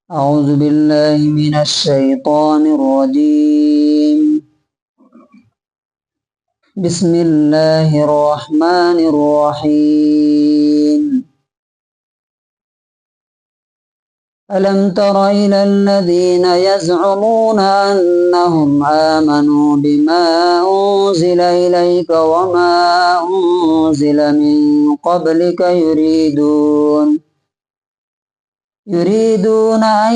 أعوذ بالله من الشيطان الرجيم. بسم الله الرحمن الرحيم. ألم تر إلى الذين يزعمون أنهم آمنوا بما أنزل إليك وما أنزل من قبلك يريدون أن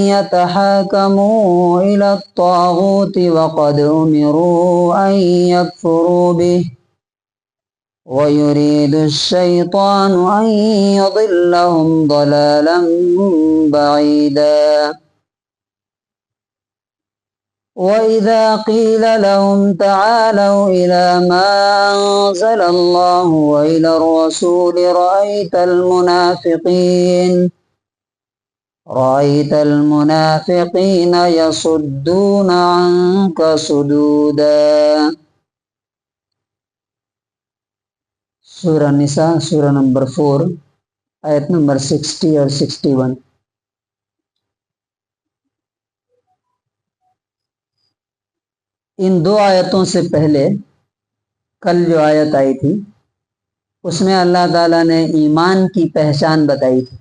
يتحاكموا إلى الطاغوت وقد أمروا أن يكفروا به ويريد الشيطان أن يضلهم ضلالا بعيدا. وإذا قيل لهم تعالوا إلى ما أنزل الله وإلى الرسول رأيت المنافقين يصدون عنك صدودا. سورہ نساء سورہ نمبر 4 آیت نمبر 60 اور 61. ان دو آیتوں سے پہلے کل جو آیت آئی تھی اس میں اللہ تعالیٰ نے ایمان کی پہچان بتائی تھی.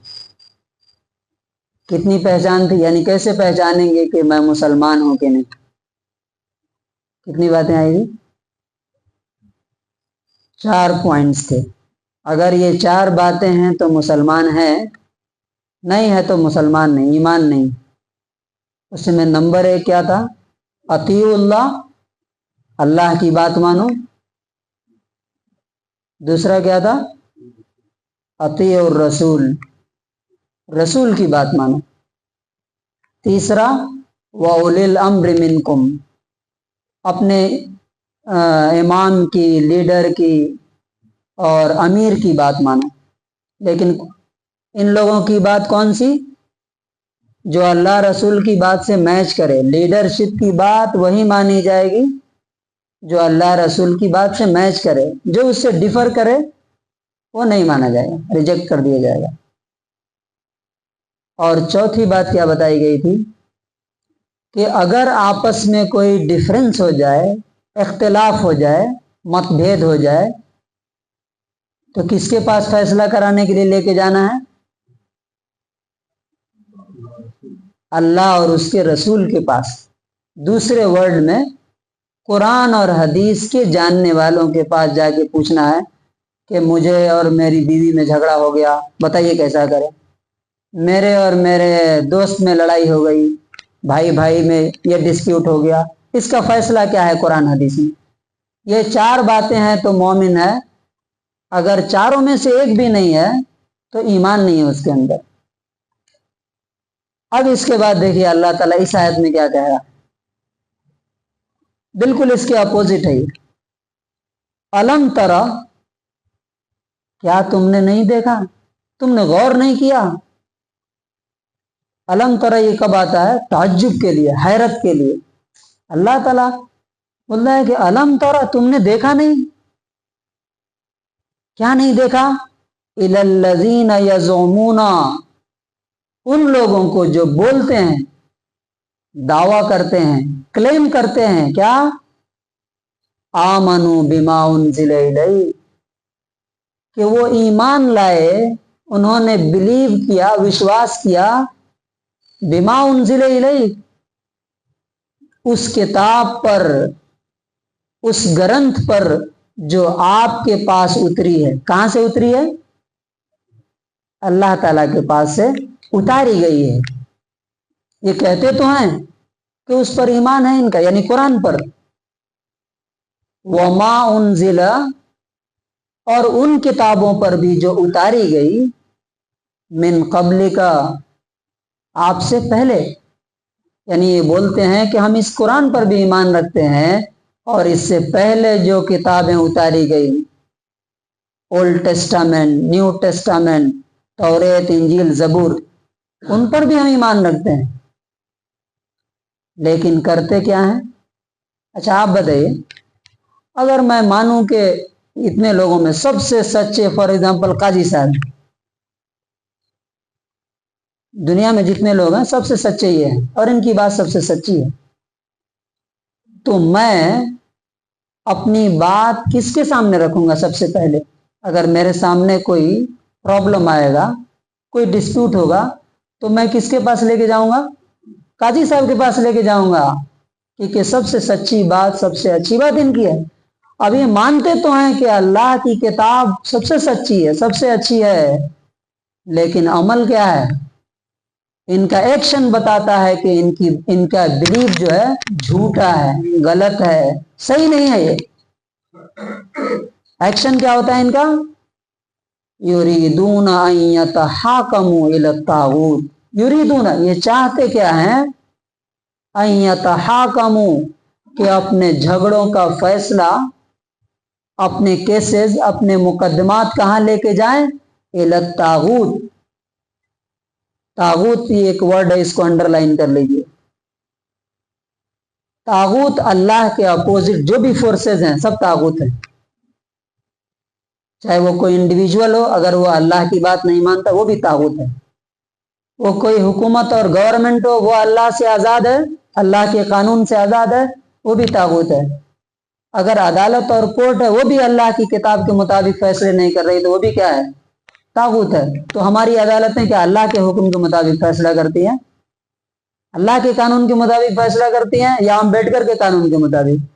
کتنی پہچان تھی؟ یعنی کیسے پہچانیں گے کہ میں مسلمان ہوں کہ نہیں. کتنی باتیں آئی تھی؟ 4 پوائنٹس تھے. اگر یہ 4 باتیں ہیں تو مسلمان ہے، نہیں ہے تو مسلمان نہیں، ایمان نہیں. اس میں نمبر 1 کیا تھا؟ اطیعوا اللہ، اللہ کی بات مانو. دوسرا کیا تھا؟ اطیعوا الرسول، رسول کی بات مانو. تیسرا وَأُولِي الْأَمْرِ مِنْكُمْ، اپنے امام کی، لیڈر کی اور امیر کی بات مانو. لیکن ان لوگوں کی بات کون سی؟ جو اللہ رسول کی بات سے میچ کرے. لیڈرشپ کی بات وہی مانی جائے گی جو اللہ رسول کی بات سے میچ کرے. جو اس سے ڈیفر کرے وہ نہیں مانا جائے گا، ریجیکٹ کر دیا جائے گا. اور چوتھی بات کیا بتائی گئی تھی؟ کہ اگر آپس میں کوئی ڈیفرنس ہو جائے، اختلاف ہو جائے، مت بھید ہو جائے تو کس کے پاس فیصلہ کرانے کے لیے لے کے جانا ہے؟ اللہ اور اس کے رسول کے پاس. دوسرے ورڈ میں قرآن اور حدیث کے جاننے والوں کے پاس جا کے پوچھنا ہے کہ مجھے اور میری بیوی میں جھگڑا ہو گیا، بتائیے کیسا کریں. میرے اور میرے دوست میں لڑائی ہو گئی، بھائی بھائی میں یہ ڈسپیوٹ ہو گیا، اس کا فیصلہ کیا ہے قرآن حدیث میں. یہ 4 باتیں ہیں تو مومن ہے. اگر چاروں میں سے ایک بھی نہیں ہے تو ایمان نہیں ہے اس کے اندر. اب اس کے بعد دیکھیے اللہ تعالیٰ اس آیت میں کیا کہہ رہا. بالکل اس کے اپوزٹ ہے. الم ترا، کیا تم نے نہیں دیکھا، تم نے غور نہیں کیا. الم ترا یہ کب آتا ہے؟ تعجب کے لیے، حیرت کے لیے. اللہ تعالیٰ بول رہا ہے کہ الم ترا، تم نے دیکھا نہیں. کیا نہیں دیکھا؟ الی الذین یزعمون، ان لوگوں کو جو بولتے ہیں، دعویٰ کرتے ہیں، کلیم کرتے ہیں کیا؟ آمنوا بما انزل الیک، کہ وہ ایمان لائے، انہوں نے بلیو کیا، وشواس کیا، بما انزل الیک، اس کتاب پر، اس گرنتھ پر جو آپ کے پاس اتری ہے. کہاں سے اتری ہے؟ اللہ تعالیٰ کے پاس سے اتاری گئی ہے. یہ کہتے تو ہیں کہ اس پر ایمان ہے ان کا، یعنی قرآن پر. وما انزل، اور ان کتابوں پر بھی جو اتاری گئی، من قبل کا، آپ سے پہلے. یعنی یہ بولتے ہیں کہ ہم اس قرآن پر بھی ایمان رکھتے ہیں اور اس سے پہلے جو کتابیں اتاری گئی، اولڈ ٹیسٹامنٹ، نیو ٹیسٹامنٹ، توریت، انجیل، زبور، ان پر بھی ہم ایمان رکھتے ہیں. لیکن کرتے کیا ہیں؟ اچھا آپ بتائیے، اگر میں مانوں کہ اتنے لوگوں میں سب سے سچے فار ایگزامپل قاضی صاحب، دنیا میں جتنے لوگ ہیں سب سے سچے یہ ہیں اور ان کی بات سب سے سچی ہے. تو میں اپنی بات کس کے سامنے رکھوں گا؟ سب سے پہلے اگر میرے سامنے کوئی پرابلم آئے گا، کوئی ڈسپیوٹ ہوگا، تو میں کس کے پاس لے کے جاؤں گا؟ قاضی صاحب کے پاس لے کے جاؤں گا، کیونکہ سب سے سچی بات، سب سے اچھی بات ان کی ہے. اب یہ مانتے تو ہیں کہ اللہ کی کتاب سب سے سچی ہے، سب سے اچھی ہے، لیکن عمل کیا ہے؟ ان کا ایکشن بتاتا ہے کہ ان کا بلیف جو ہے جھوٹا ہے، غلط ہے، صحیح نہیں ہے. یہ ایکشن کیا ہوتا ہے ان کا؟ یریدون ان یتحاکموا الی الطاغوت. یریدون، یہ چاہتے کیا ہیں؟ ان یتحاکموا، کہ اپنے جھگڑوں کا فیصلہ، اپنے کیسز، اپنے مقدمات کہاں لے کے جائیں؟ الی الطاغوت. طاغوت یہ ایک ورڈ ہے، اس کو انڈر لائن کر لیجیے. طاغوت اللہ کے اپوزٹ جو بھی فورسز ہیں سب طاغوت ہیں. چاہے وہ کوئی انڈیویجول ہو، اگر وہ اللہ کی بات نہیں مانتا وہ بھی طاغوت ہے. وہ کوئی حکومت اور گورنمنٹ ہو، وہ اللہ سے آزاد ہے، اللہ کے قانون سے آزاد ہے، وہ بھی طاغوت ہے. اگر عدالت اور کورٹ ہے، وہ بھی اللہ کی کتاب کے مطابق فیصلے نہیں کر رہی، تو وہ بھی کیا ہے؟ طاغوت ہے. تو ہماری عدالتیں کیا اللہ کے حکم کے مطابق فیصلہ کرتی ہیں؟ اللہ کے قانون کے مطابق فیصلہ کرتی ہیں یا امبیڈکر کے قانون کے مطابق؟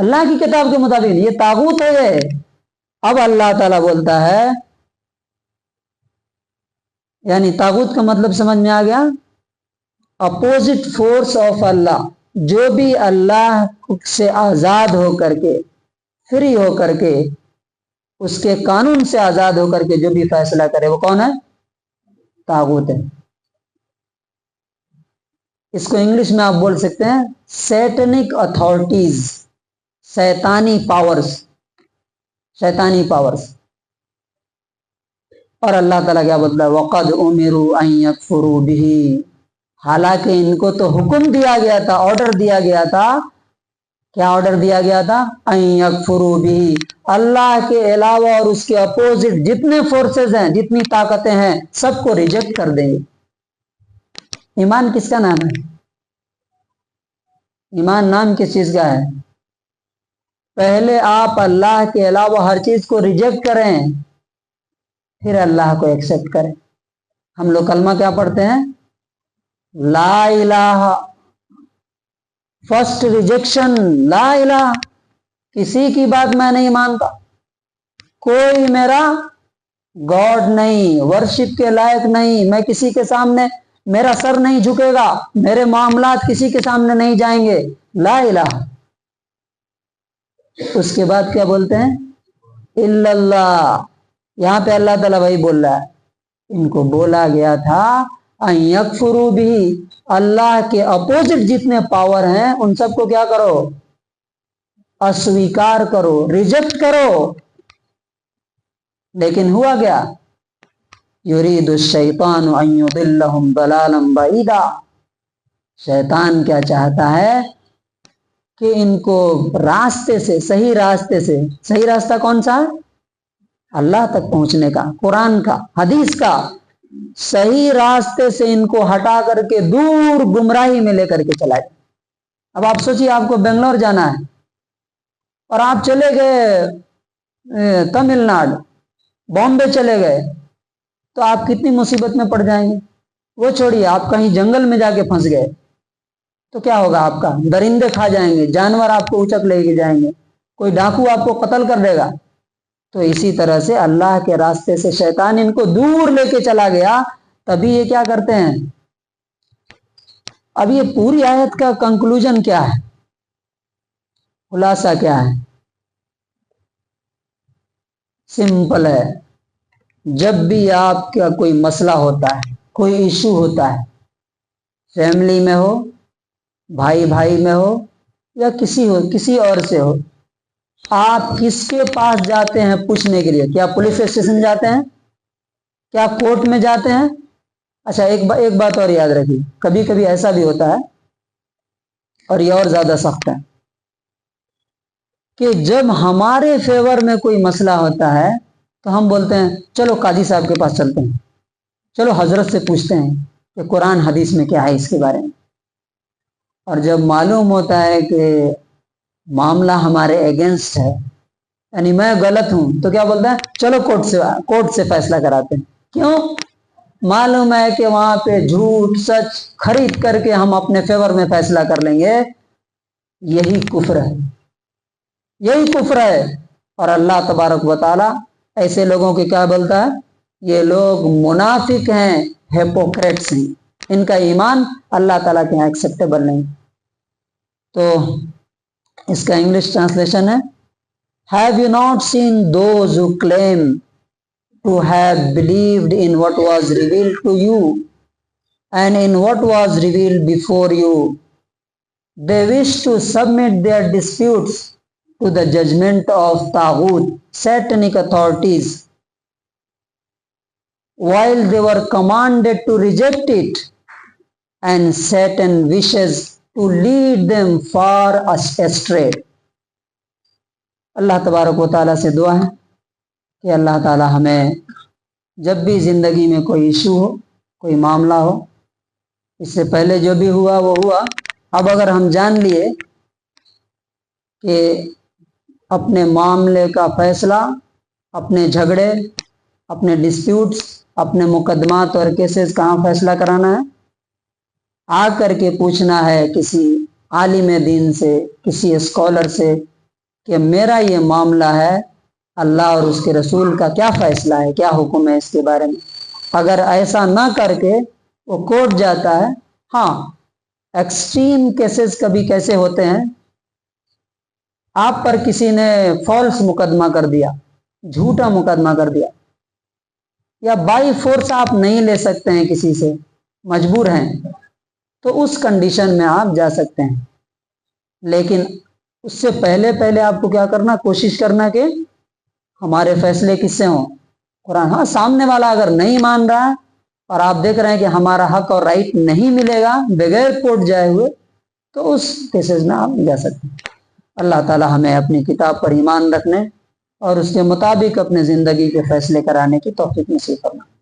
اللہ کی کتاب کے مطابق. یہ طاغوت ہے یہ. اب اللہ تعالیٰ بولتا ہے، یعنی طاغوت کا مطلب سمجھ میں آ گیا؟ اپوزٹ فورس آف اللہ. جو بھی اللہ سے آزاد ہو کر کے، فری ہو کر کے، اس کے قانون سے آزاد ہو کر کے جو بھی فیصلہ کرے، وہ کون ہے؟ طاغوت ہے. اس کو انگلش میں آپ بول سکتے ہیں سیٹنک اتھارٹیز، شیطانی پاورز، شیطانی پاورز. اور اللہ تعالیٰ کیا بولتا ہے؟ وَقَدْ أُمِرُوا أَن يَكْفُرُوا بِهِ. حالانکہ ان کو تو حکم دیا گیا تھا، آرڈر دیا گیا تھا. کیا آرڈر دیا گیا تھا؟ أَن يَكْفُرُوا بِهِ. اللہ کے علاوہ اور اس کے اپوزٹ جتنے فورسز ہیں، جتنی طاقتیں ہیں، سب کو ریجیکٹ کر دیں گے. ایمان کس کا نام ہے؟ ایمان نام کس چیز کا ہے؟ پہلے آپ اللہ کے علاوہ ہر چیز کو ریجیکٹ کریں، پھر اللہ کو ایکسپٹ کریں. ہم لوگ کلمہ کیا پڑھتے ہیں؟ لا الہ. فرسٹ ریجیکشن لا الہ. کسی کی بات میں نہیں مانتا، کوئی میرا گاڈ نہیں، ورشپ کے لائق نہیں، میں کسی کے سامنے میرا سر نہیں جھکے گا، میرے معاملات کسی کے سامنے نہیں جائیں گے. لا الہ. اس کے بعد کیا بولتے ہیں؟ الا اللہ. یہاں پہ اللہ تعالیٰ وہی بول رہا ہے. ان کو بولا گیا تھا ان یکفروا بھی، اللہ کے اپوزٹ جتنے پاور ہیں ان سب کو کیا کرو؟ اسویکار کرو، ریجیکٹ کرو. لیکن ہوا کیا؟ یرید الشیطان ان یضلهم ضلالا بعیدا. شیطان کیا چاہتا ہے؟ کہ ان کو راستے سے، صحیح راستے سے، صحیح راستہ کون سا ہے؟ اللہ تک پہنچنے کا، قرآن کا، حدیث کا. صحیح راستے سے ان کو ہٹا کر کے دور گمراہی میں لے کر کے چلائے. اب آپ سوچیے، آپ کو بنگلور جانا ہے اور آپ چلے گئے تمل ناڈو، بامبے چلے گئے، تو آپ کتنی مصیبت میں پڑ جائیں گے. وہ چھوڑیے، آپ کہیں جنگل میں جا کے پھنس گئے تو کیا ہوگا؟ آپ کا درندے کھا جائیں گے، جانور آپ کو اچک لے کے جائیں گے، کوئی ڈاکو آپ کو قتل کر دے گا. تو اسی طرح سے اللہ کے راستے سے شیطان ان کو دور لے کے چلا گیا. تبھی یہ کیا کرتے ہیں؟ اب یہ پوری آیت کا کنکلوژن کیا ہے؟ خلاصہ کیا ہے؟ سمپل ہے. جب بھی آپ کا کوئی مسئلہ ہوتا ہے، کوئی ایشو ہوتا ہے، فیملی میں ہو، بھائی بھائی میں ہو، یا کسی اور سے ہو، آپ کس کے پاس جاتے ہیں پوچھنے کے لیے؟ کیا پولیس اسٹیشن جاتے ہیں؟ کیا کورٹ میں جاتے ہیں؟ اچھا، ایک بات اور یاد رکھیے، کبھی کبھی ایسا بھی ہوتا ہے، اور یہ اور زیادہ سخت ہے، کہ جب ہمارے فیور میں کوئی مسئلہ ہوتا ہے تو ہم بولتے ہیں چلو قاضی صاحب کے پاس چلتے ہیں، چلو حضرت سے پوچھتے ہیں کہ قرآن حدیث میں کیا ہے اس کے بارے میں۔ اور جب معلوم ہوتا ہے کہ معاملہ ہمارے اگینسٹ ہے، یعنی میں غلط ہوں، تو کیا بولتا ہے چلو کورٹ سے فیصلہ کراتے ہیں۔ کیوں؟ معلوم ہے کہ وہاں پہ جھوٹ سچ خرید کر کے ہم اپنے فیور میں فیصلہ کر لیں گے۔ یہی کفر ہے، یہی کفر ہے۔ اور اللہ تبارک و تعالی ایسے لوگوں کی کیا بولتا ہے؟ یہ لوگ منافق ہیں، ہیپوکریٹس ہیں، ان کا ایمان اللہ تعالیٰ کے یہاں ایکسیپٹیبل نہیں۔ تو اس کا انگلش ٹرانسلیشن ہے Have you not seen those who claim to have believed in what was revealed to you and in what was revealed before you? They wish to submit their disputes to the judgment of Taghut, satanic authorities, while they were commanded to reject it, and Satan wishes to lead them far astray. اللہ تبارک و تعالیٰ سے دعا ہے کہ اللہ تعالیٰ ہمیں جب بھی زندگی میں کوئی ایشو ہو، کوئی معاملہ ہو، اس سے پہلے جو بھی ہوا وہ ہوا، اب اگر ہم جان لیے کہ اپنے معاملے کا فیصلہ، اپنے جھگڑے، اپنے ڈسپیوٹس، اپنے مقدمات اور کیسز کہاں فیصلہ کرانا ہے، آ کر کے پوچھنا ہے کسی عالم دین سے، کسی اسکالر سے کہ میرا یہ معاملہ ہے، اللہ اور اس کے رسول کا کیا فیصلہ ہے، کیا حکم ہے اس کے بارے میں۔ اگر ایسا نہ کر کے وہ کورٹ جاتا ہے، ہاں ایکسٹریم کیسز کبھی کیسے ہوتے ہیں، آپ پر کسی نے فالس مقدمہ کر دیا، جھوٹا مقدمہ کر دیا، یا بائی فورس آپ نہیں لے سکتے ہیں، کسی سے مجبور ہیں، تو اس کنڈیشن میں آپ جا سکتے ہیں۔ لیکن اس سے پہلے آپ کو کیا کرنا، کوشش کرنا کہ ہمارے فیصلے کس سے ہوں، قرآن۔ ہاں سامنے والا اگر نہیں مان رہا ہے اور آپ دیکھ رہے ہیں کہ ہمارا حق اور رائٹ نہیں ملے گا بغیر کورٹ جائے ہوئے، تو اس کیسز میں آپ جا سکتے ہیں۔ اللہ تعالی ہمیں اپنی کتاب پر ایمان رکھنے اور اس کے مطابق اپنے زندگی کے فیصلے کرانے کی توفیق نصیب فرمائے۔